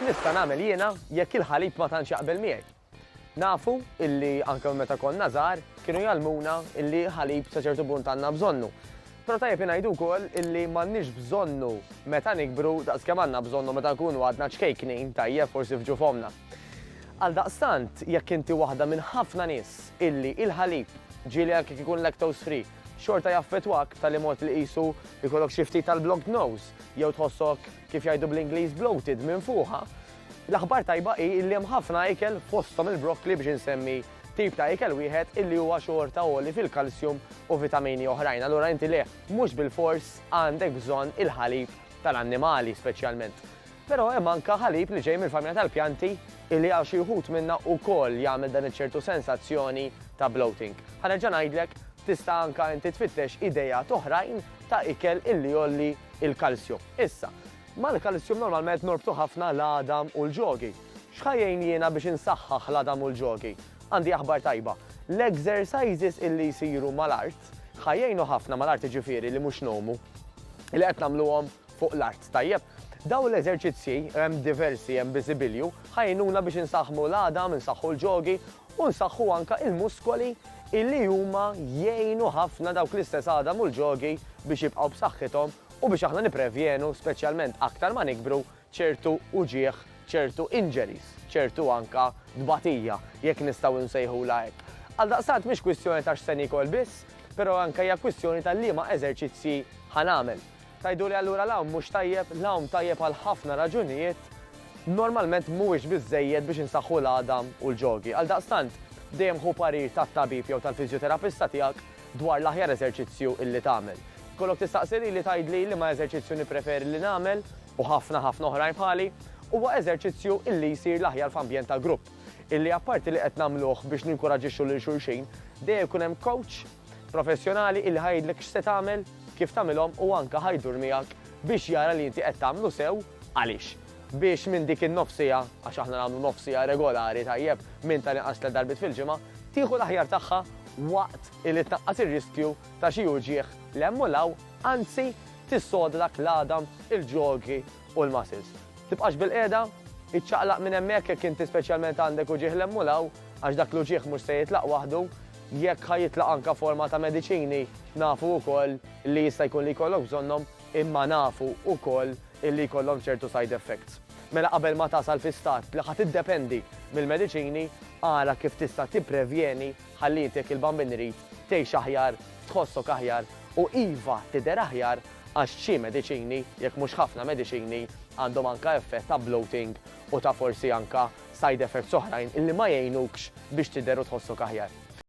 nista' nagħmel jiena jekk il-ħalib ma tantx jaqbel miegħi. Nafu illi anke meta konna żgħar kienu jgħallmuna illi ħalib sa ċertu punt għandna bżonnu. Però tajjeb ngħidu wkoll illi m'għandniex bżonnu meta nikbru daqskemm għandna bżonnu meta nkunu għadna ċkejknin tajjeb forsi f'ġufomna. Għaldaqstant jekk inti waħda minn ħafna nies illi il-ħalib ġieli anke ikun lactose free xorta jaffettwak tal-imod li qisu jkollok xi ftit tal-blocked nose jew tħossok kif jgħidu bl-Ingliż bloated minn fuqha. L-aħbar tajba hi illi hemm ħafna ikel fosthom il-brokkoli biex insemmi tip ta' ikel wieħed illi huwa xorta għoli fil-kalsjum u vitamini oħrajn. Allura inti le mhux bil-fors għandek bżonn il-ħalib tal-annimali speċjalment. Però hemm anke ħalib li ġej mill-familja tal-pjanti illi għal xi wħud minnha wkoll jagħmel dan iċ-ċertu sensazzjoni ta' bloating. Ħanerġa' ngħidlek tista' anke inti tfittex idejat oħrajn ta' ikel illi jolli il-kalsjum. Issa, mal-kalsjum normalment norbtu ħafna l-għadam u l-ġogi. X'ħajjejn jiena biex insaħħaħ l-għadam u l-ġogi? Għandi aħbar tajba. L-exercises illi jsiru mal-art ħajjejnu ħafna mal-art ġifieri li mhux nomu li qed nagħmluhom fuq l-art. Tajjeb, daw l-eżerċizzji hemm diversi hemm biżibilju ħajjnuna biex insaħħmu l-għadam, insaħħu l-ġogi u nsaħħu anke il-muskoli illi huma jgħinu ħafna dawk l-istess għadam u l-ġogi biex jibqgħu b'saħħithom u biex aħna nipprevjenu speċjalment aktar ma nikbru ċertu uġieħ, ċertu injuries, ċertu anka dbatija jekk nistgħu nsejħula hekk. Għaldaqstant mhix kwistjoni ta' x'se nikol biss, però anke hija kwistjoni ta' liema eżerċizzji ħanamel. Tajdu li allura l-hawn mhux tajjeb, l-hawn tajjeb għal ħafna raġunijiet, normalment mhuwiex biżżejjed biex insaħħu l-għadam u l-ġogi. Għaldaqstant dejjem ħu parir tat-tabib jew tal-fiżjoterapista tiegħek dwar l-aħjar eżerċizzju illi tagħmel. Kollok tistaqsili li tgħidli li ma eżerċizzju nippreferi li nagħmel u ħafna oħrajn bħali huwa eżerċizzju illi jsir l-aħjar f'ambjent ta' grupp. Illi apparti li qed nagħmluh biex ninkoraġixxu lil xulxin, dejjem ikun hemm coach professjonali illi ħajdlek x'se tagħmel, kif tagħmilhom u anke ħajdur miegħek biex jara li inti qed tagħmlu sew għaliex. Biex minn dik in-nofsija, għax aħna nagħmlu nofsija regolari tajjeb minn tal-inqas tliet darbit fil-ġimgħa, tieħu l-aħjar tagħha waqt illi tnaqqas ir-riskju ta' xi uġieħ li emmulaw, anzi tissoda dak l-għadam, il-ġogi u l-muscles. Tibqax bil-qiegħda, iċċaqlaq minn hemmhekk jekk inti speċjalment għandek uġieħ li emmulaw, għax dak l-uġieħ mhux se jitlaq waħdu, jekk ħajitlaq anke forma ta' mediċini, nafu wkoll li jista' jkun li jkollok bżonnhom, imma nafu wkoll illi jkollhom ċertu side effects. Mela qabel ma tasal fi stat li ħadd iddependi mill-mediċini, ara kif tista' tipprevjeni ħallitek il-bambin irid tgħix aħjar, tħossok aħjar u iva tidher aħjar għax xi mediċini, jekk mhux ħafna mediċini, għandhom anke effett ta' bloating u ta' forsi anke side effects oħrajn illi ma jgħinukx biex tidher u tħossok aħjar.